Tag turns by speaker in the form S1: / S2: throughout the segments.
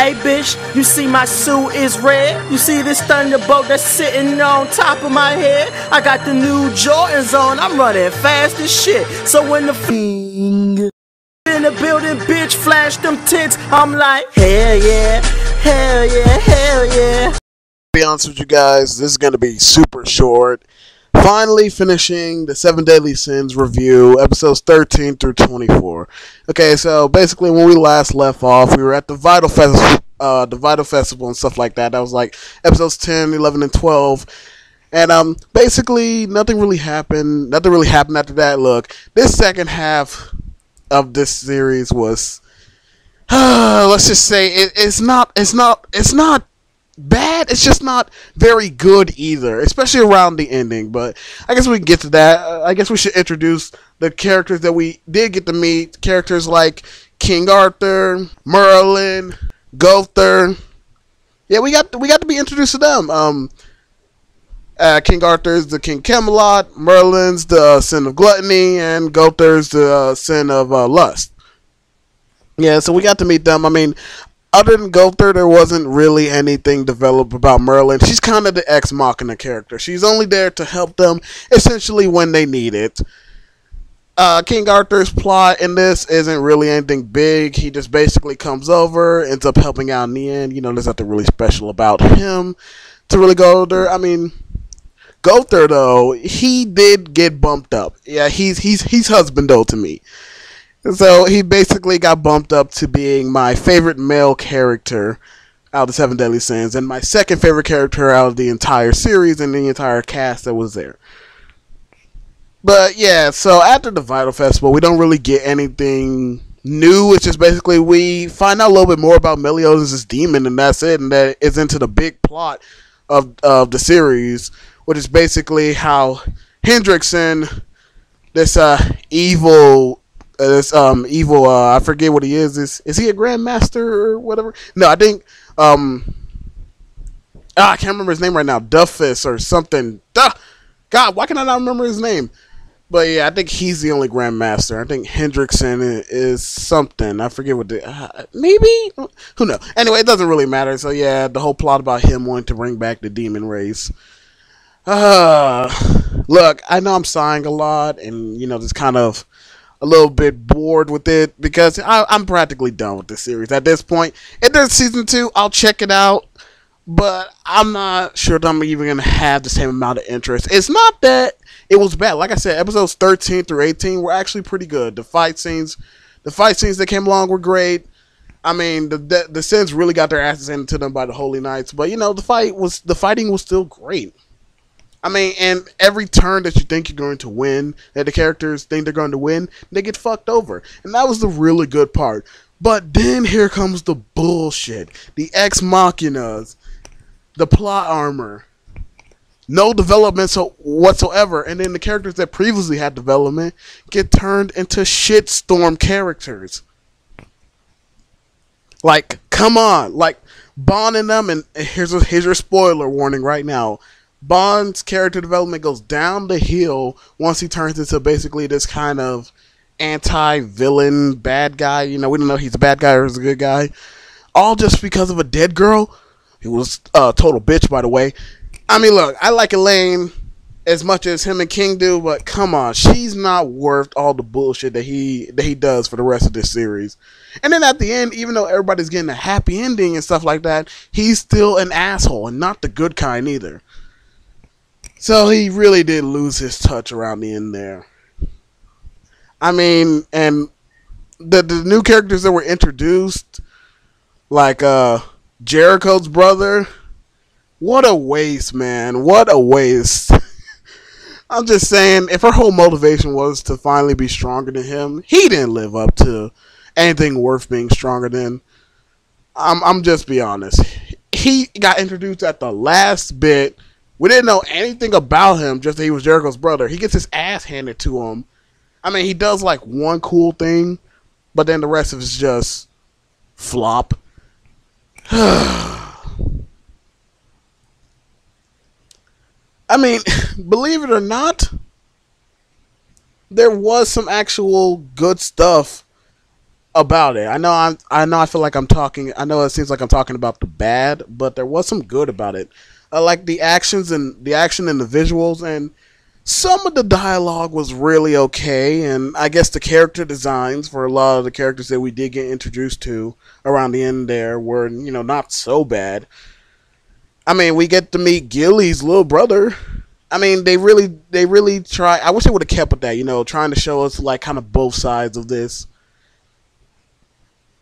S1: Hey bitch, you see my suit is red? You see this thunderbolt that's sitting on top of my head? I got the new Jordans on, I'm running fast as shit. So when the in the building, bitch, flash them tits, I'm like, hell yeah, hell yeah, hell yeah.
S2: To be honest with you guys, this is going to be super short. Finally finishing the 7 Deadly Sins review, episodes 13 through 24. Okay, so basically when we last left off, we were at the Vital Festival and stuff like that. That was like episodes 10, 11, and 12. And basically nothing really happened. Nothing really happened after that. Look, this second half of this series was, let's just say it's not bad. It's just not very good either, especially around the ending. But I guess we can get to that. I guess we should introduce the characters that we did get to meet. Characters like King Arthur, Merlin, Gunther. Yeah, we got to be introduced to them. King Arthur's the King Camelot, Merlin's the sin of gluttony, and Gunther's the sin of lust. Yeah, so we got to meet them. I mean, other than Gunther, there wasn't really anything developed about Merlin. She's kind of the ex machina character. She's only there to help them, essentially, when they need it. King Arthur's plot in this isn't really anything big. He just basically comes over, ends up helping out in the end. You know, there's nothing really special about him to really go there. I mean, Gunther, though, he did get bumped up. Yeah, he's husband, though, to me. So he basically got bumped up to being my favorite male character out of the 7 Deadly Sins, and my second favorite character out of the entire series and the entire cast that was there. But yeah, so after the Vital Festival, we don't really get anything new. It's just basically we find out a little bit more about Meliodas' demon, and that's it, and that is into the big plot of the series, which is basically how Hendrickson, this evil, I forget what he is. Is he a Grandmaster or whatever? No, I think, I can't remember his name right now. Duffus or something. God, why can I not remember his name? But yeah, I think he's the only Grandmaster. I think Hendrickson is something. I forget what maybe? Who knows? Anyway, it doesn't really matter. So yeah, the whole plot about him wanting to bring back the demon race. Look, I know I'm sighing a lot and, you know, just kind of a little bit bored with it because I'm practically done with this series at this point. If there's season 2, I'll check it out, but I'm not sure that I'm even going to have the same amount of interest. It's not that it was bad. Like I said, episodes 13 through 18 were actually pretty good. The fight scenes that came along were great. I mean, the Sins really got their asses handed to them by the Holy Knights, but you know, the fighting was still great. I mean, and every turn that you think you're going to win, that the characters think they're going to win, they get fucked over. And that was the really good part. But then here comes the bullshit. The ex machinas, the plot armor, no development whatsoever. And then the characters that previously had development get turned into shitstorm characters. Like, come on. Like, Bond and them, and here's your spoiler warning right now. Bond's character development goes down the hill once he turns into basically this kind of anti-villain bad guy. You know, we don't know if he's a bad guy or he's a good guy. All just because of a dead girl. He was a total bitch, by the way. I mean, look, I like Elaine as much as him and King do, but come on, she's not worth all the bullshit that he does for the rest of this series. And then at the end, even though everybody's getting a happy ending and stuff like that, he's still an asshole, and not the good kind either. So he really did lose his touch around the end there. I mean, and the new characters that were introduced, like Jericho's brother, what a waste, man. What a waste. I'm just saying, if her whole motivation was to finally be stronger than him, he didn't live up to anything worth being stronger than. I'm just be honest. He got introduced at the last bit. We didn't know anything about him, just that he was Jericho's brother. He gets his ass handed to him. I mean, he does like one cool thing, but then the rest of it's just flop. I mean, believe it or not, there was some actual good stuff about it. I feel like I'm talking. I know it seems like I'm talking about the bad, but there was some good about it. Like the actions and the action and the visuals, and some of the dialogue was really okay. And I guess the character designs for a lot of the characters that we did get introduced to around the end there were, not so bad. I mean, we get to meet Gilly's little brother. I mean, they really try. I wish they would have kept with that, trying to show us like kind of both sides of this.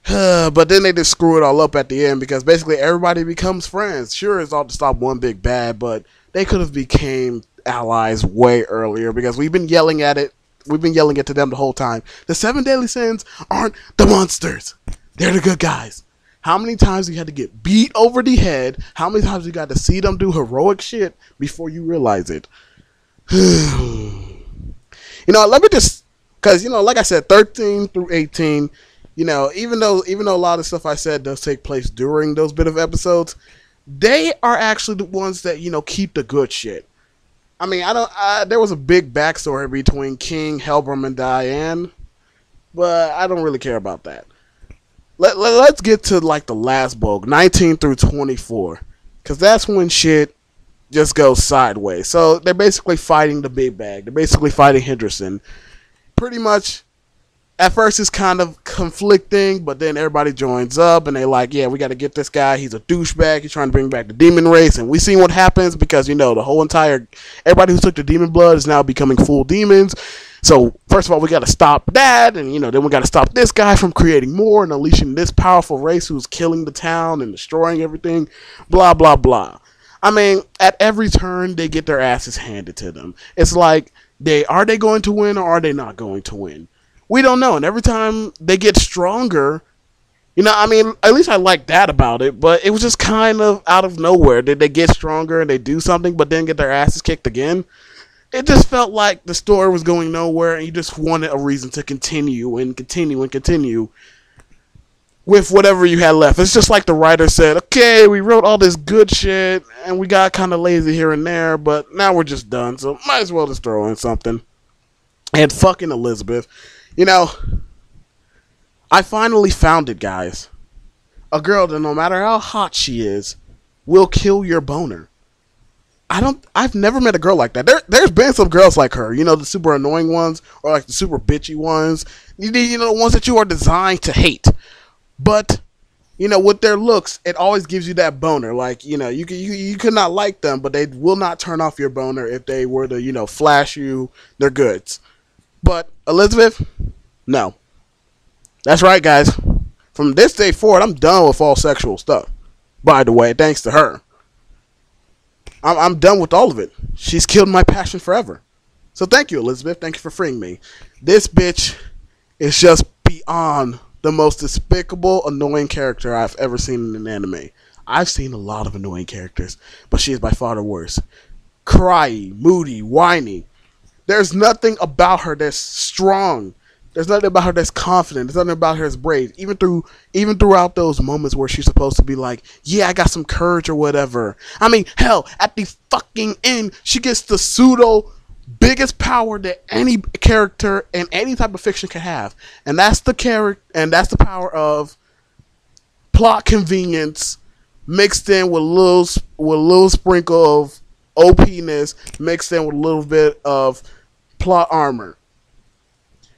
S2: But then they just screw it all up at the end because basically everybody becomes friends. Sure, it's all to stop one big bad, but they could have became allies way earlier because we've been yelling at it. We've been yelling it to them the whole time. The 7 deadly sins aren't the monsters. They're the good guys. How many times you had to get beat over the head? How many times you got to see them do heroic shit before you realize it? Let me just, because, like I said, 13 through 18, even though a lot of stuff I said does take place during those bit of episodes, they are actually the ones that, keep the good shit. I mean, there was a big backstory between King, Helbram, and Diane, but I don't really care about that. Let's get to like the last bulk, 19 through 24, because that's when shit just goes sideways. So they're basically fighting the big bag. They're basically fighting Henderson. Pretty much, at first it's kind of conflicting, but then everybody joins up and they're like, yeah, we got to get this guy. He's a douchebag. He's trying to bring back the demon race. And we see what happens because, the whole everybody who took the demon blood is now becoming full demons. So, first of all, we got to stop that, and, then we got to stop this guy from creating more and unleashing this powerful race who's killing the town and destroying everything, blah, blah, blah. I mean, at every turn, they get their asses handed to them. It's like, are they going to win or are they not going to win? We don't know, and every time they get stronger, at least I like that about it, but it was just kind of out of nowhere. Did they get stronger and they do something, but then get their asses kicked again? It just felt like the story was going nowhere and you just wanted a reason to continue and continue and continue with whatever you had left. It's just like the writer said, okay, we wrote all this good shit and we got kind of lazy here and there, but now we're just done, so might as well just throw in something. And fucking Elizabeth. I finally found it, guys. A girl that no matter how hot she is, will kill your boner. I've never met a girl like that. There's been some girls like her, the super annoying ones, or like the super bitchy ones, the ones that you are designed to hate. But, with their looks, it always gives you that boner. Like, you could not like them, but they will not turn off your boner if they were to, flash you their goods. But Elizabeth, no. That's right, guys. From this day forward, I'm done with all sexual stuff. By the way, thanks to her. I'm done with all of it. She's killed my passion forever. So thank you, Elizabeth. Thank you for freeing me. This bitch is just beyond the most despicable, annoying character I've ever seen in an anime. I've seen a lot of annoying characters, but she is by far the worst. Cryy, moody, whiny. There's nothing about her that's strong. There's nothing about her that's confident. There's nothing about her that's brave. Even throughout those moments where she's supposed to be like, yeah, I got some courage or whatever. I mean, hell, at the fucking end, she gets the pseudo biggest power that any character in any type of fiction can have. And that's the power of plot convenience mixed in with a little sprinkle of OP-ness mixed in with a little bit of plot armor.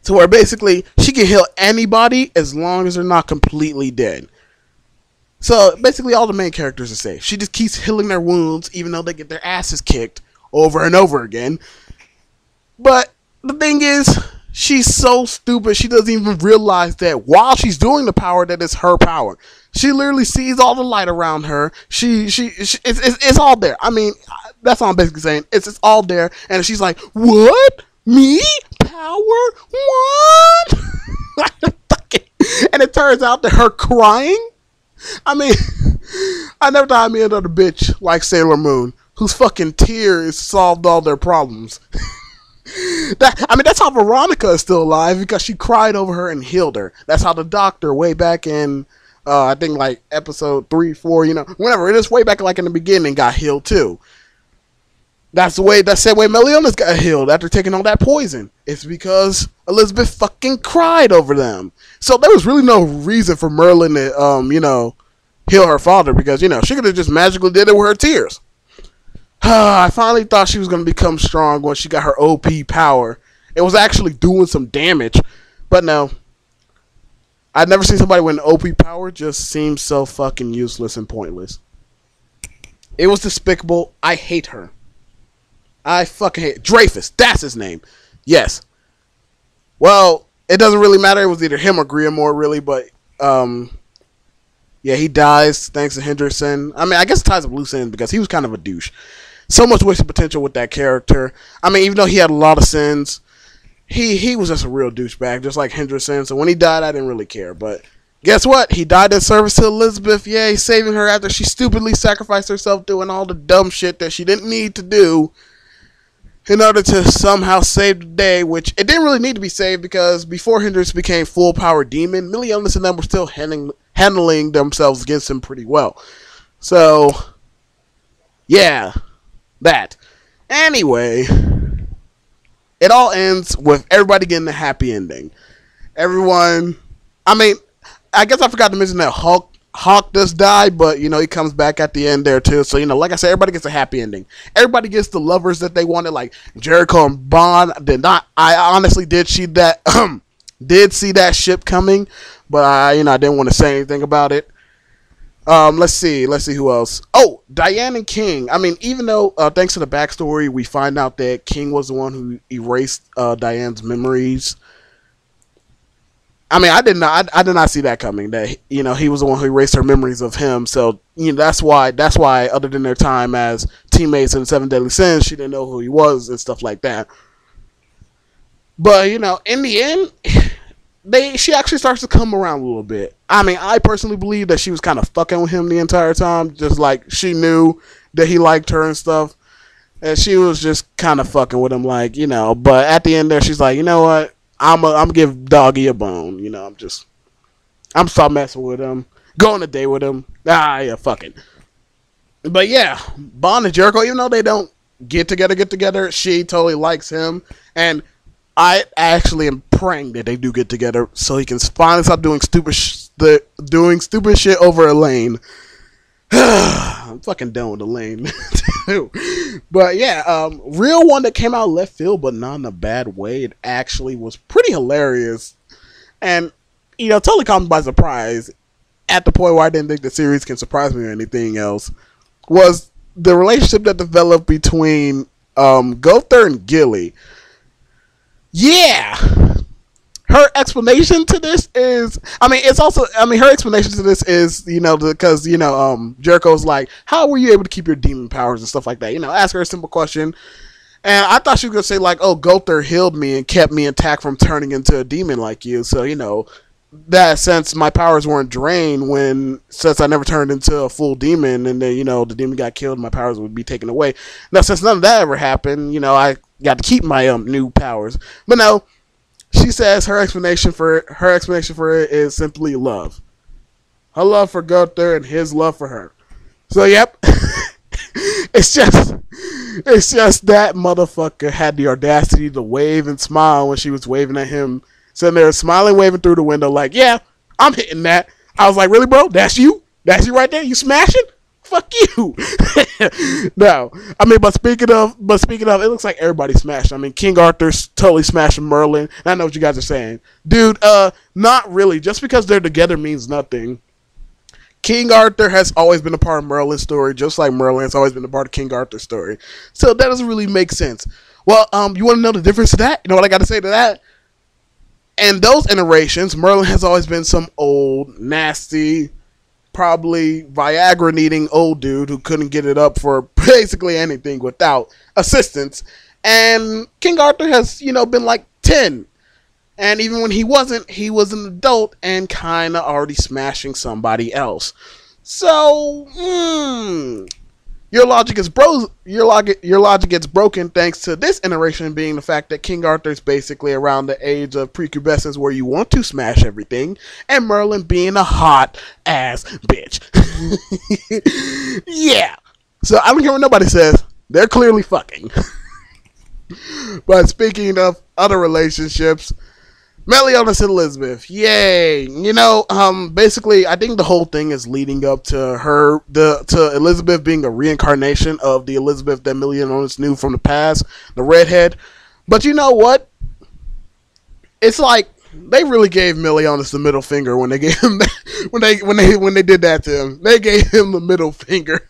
S2: So where basically she can heal anybody as long as they're not completely dead. So basically all the main characters are safe. She just keeps healing their wounds even though they get their asses kicked over and over again. But the thing is, she's so stupid she doesn't even realize that while she's doing the power that is her power. She literally sees all the light around her. It's all there. I mean, that's all I'm basically saying. It's all there. And she's like, what? Me? Power? What? And it turns out that her crying. I mean, I never thought I'd meet another bitch like Sailor Moon, whose fucking tears solved all their problems. That's how Veronica is still alive, because she cried over her and healed her. That's how the doctor way back in, I think like episode 3, 4, whenever it is way back like in the beginning, got healed too. That's the same way Meliodas got healed after taking all that poison. It's because Elizabeth fucking cried over them. So there was really no reason for Merlin to, heal her father because, she could have just magically did it with her tears. I finally thought she was going to become strong when she got her OP power. It was actually doing some damage, but no. I've never seen somebody with an OP power just seem so fucking useless and pointless. It was despicable. I hate her. I fucking hate Dreyfus. That's his name. Yes. Well, it doesn't really matter. It was either him or Griamore, really, but yeah, he dies thanks to Henderson. I mean, I guess it ties up loose ends because he was kind of a douche. So much wasted potential with that character. I mean, even though he had a lot of sins, he was just a real douchebag, just like Henderson. So when he died, I didn't really care. But guess what? He died in service to Elizabeth. Yay, saving her after she stupidly sacrificed herself doing all the dumb shit that she didn't need to do in order to somehow save the day, which it didn't really need to be saved because before Henderson became full power demon, Milionis and them were still handling themselves against him pretty well. So, yeah, that. Anyway, it all ends with everybody getting a happy ending. Everyone, I mean, I guess I forgot to mention that Hawk does die, but, he comes back at the end there, too. So, like I said, everybody gets a happy ending. Everybody gets the lovers that they wanted, like Jericho and Bond. I honestly did see that, did see that ship coming, but I didn't want to say anything about it. Let's see who else. Oh, Diane and King. I mean, even though, thanks to the backstory, we find out that King was the one who erased Diane's memories. I mean, I did not see that coming. That he was the one who erased her memories of him. So that's why. Other than their time as teammates in the Seven Deadly Sins, she didn't know who he was and stuff like that. But in the end, she actually starts to come around a little bit. I mean, I personally believe that she was kind of fucking with him the entire time, just like she knew that he liked her and stuff, and she was just kind of fucking with him, like But at the end there, she's like, you know what? I'm give Doggy a bone. I'm stop messing with him. Go on a date with him. Yeah, fuck it. But yeah, Bond and Jericho, even though they don't get together, she totally likes him. And I actually am praying that they do get together so he can finally stop doing stupid shit over Elaine. I'm fucking done with Elaine too. But yeah, real one that came out left field, but not in a bad way. It actually was pretty hilarious, and totally caught me by surprise. At the point where I didn't think the series can surprise me or anything else, was the relationship that developed between Gother and Gilly. Yeah. Her explanation to this is, her explanation to this is, because, Jericho's like, how were you able to keep your demon powers and stuff like that? Ask her a simple question. And I thought she was going to say, like, oh, Gother healed me and kept me intact from turning into a demon like you. So, that since my powers weren't drained since I never turned into a full demon and then, the demon got killed, my powers would be taken away. Now, since none of that ever happened, I got to keep my new powers. But no. She says her explanation for it is simply love. Her love for Gother and his love for her. So yep. It's just that motherfucker had the audacity to wave and smile when she was waving at him. Sitting there smiling, waving through the window like, yeah, I'm hitting that. I was like, really, bro? That's you? That's you right there? You smashing? Fuck you. No. I mean, but speaking of, it looks like everybody smashed. I mean, King Arthur's totally smashing Merlin. And I know what you guys are saying. Dude, not really. Just because they're together means nothing. King Arthur has always been a part of Merlin's story, just like Merlin has always been a part of King Arthur's story. So that doesn't really make sense. Well, you want to know the difference to that? You know what I got to say to that? In those iterations, Merlin has always been some old, nasty, probably Viagra-needing old dude who couldn't get it up for basically anything without assistance. And King Arthur has, been like 10. And even when he wasn't, he was an adult and kind of already smashing somebody else. So, your logic gets broken thanks to this iteration being the fact that King Arthur is basically around the age of prepubescence where you want to smash everything, and Merlin being a hot ass bitch. Yeah. So I don't care what nobody says. They're clearly fucking. But speaking of other relationships, Meliodas and Elizabeth, yay! You know, basically, I think the whole thing is leading up to to Elizabeth being a reincarnation of the Elizabeth that Meliodas knew from the past, the redhead. But you know what? It's like they really gave Meliodas the middle finger when they gave him when they did that to him. They gave him the middle finger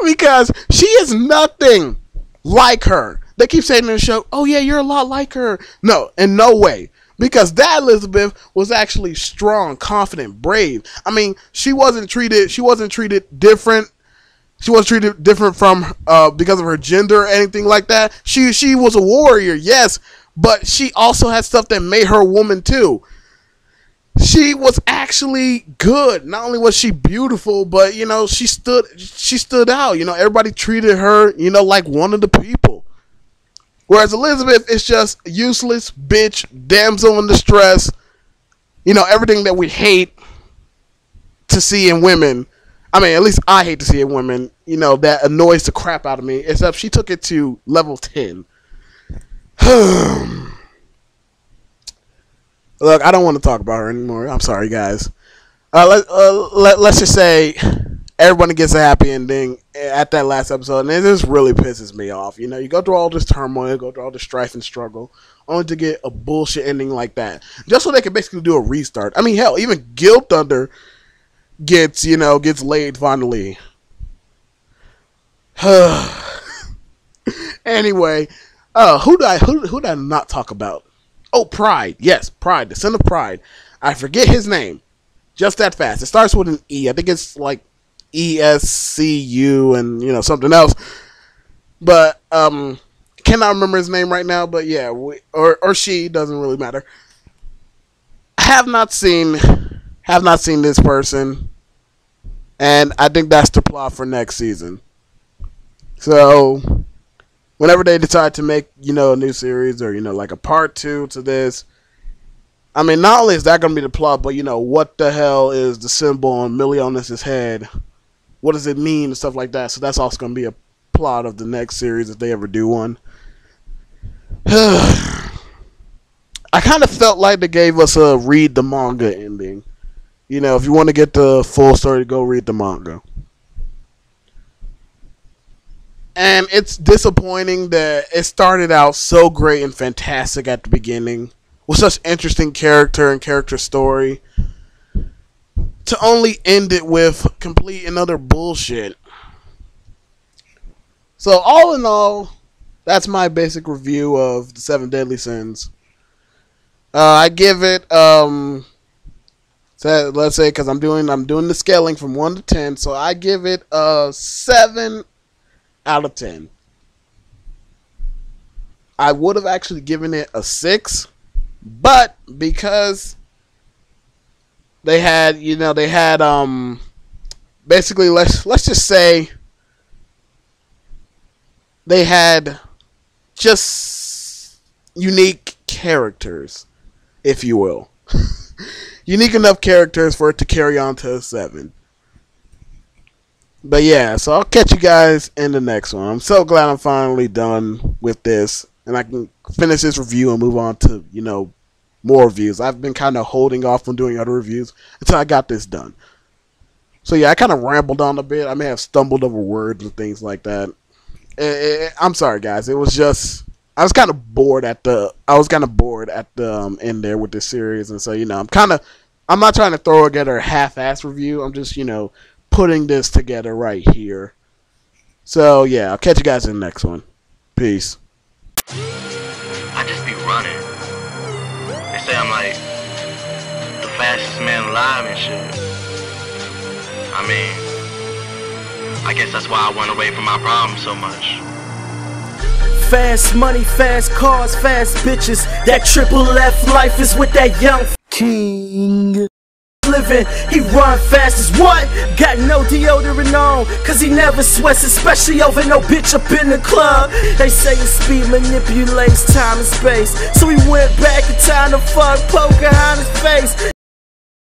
S2: because she is nothing like her. They keep saying in the show, "Oh yeah, you're a lot like her." No, in no way, because that Elizabeth was actually strong, confident, brave. I mean, she wasn't treated different. She wasn't treated different from because of her gender or anything like that. She was a warrior, yes, but she also had stuff that made her a woman too. She was actually good. Not only was she beautiful, but you know, she stood out. You know, everybody treated her, you know, like one of the people. Whereas Elizabeth is just useless, bitch, damsel in distress. You know, everything that we hate to see in women. I mean, at least I hate to see in women. You know, that annoys the crap out of me. Except she took it to level 10. Look, I don't want to talk about her anymore. I'm sorry, guys. Let's just say everybody gets a happy ending at that last episode, and it just really pisses me off. You know, you go through all this turmoil, go through all this strife and struggle, only to get a bullshit ending like that, just so they can basically do a restart. I mean, hell, even Guild Thunder gets laid finally. Anyway, who did I not talk about? Oh, Pride. Yes, Pride, the son of Pride. I forget his name just that fast. It starts with an E. I think it's like ESCU and, you know, something else. But cannot remember his name right now. But yeah, or she, doesn't really matter. Have not seen this person, and I think that's the plot for next season. So whenever they decide to make, you know, a new series or, you know, like a part 2 to this, I mean, not only is that going to be the plot, but, you know, what the hell is the symbol on Meliodas' head? What does it mean and stuff like that? So that's also going to be a plot of the next series if they ever do one. I kind of felt like they gave us a read the manga ending. You know, if you want to get the full story, go read the manga. And it's disappointing that it started out so great and fantastic at the beginning, with such interesting character and character story, to only end it with complete and utter bullshit. So all in all, that's my basic review of the 7 Deadly Sins. I give it let's say, because I'm doing the scaling from 1 to 10, so I give it a 7 out of 10. I would have actually given it a 6, but because they had basically, let's just say they had just unique characters, if you will. Unique enough characters for it to carry on to a 7. But yeah, so I'll catch you guys in the next one. I'm so glad I'm finally done with this, and I can finish this review and move on to, you know, more reviews. I've been kind of holding off on doing other reviews until I got this done. So yeah, I kind of rambled on a bit. I may have stumbled over words and things like that. I'm sorry, guys. It was just I was kind of bored at the end there with this series, and so, you know, I'm not trying to throw together a half-ass review. I'm just, you know, putting this together right here. So yeah, I'll catch you guys in the next one. Peace.
S3: I just be running. They say I'm like the fastest man alive and shit. I mean, I guess that's why I went away from my problems so much.
S1: Fast money, fast cars, fast bitches. That triple F life is with that young king. Living, he run fast as what? Got no deodorant on, cause he never sweats, especially over no bitch up in the club. They say his speed manipulates time and space, so he went back in time to fuck Pocahontas' face.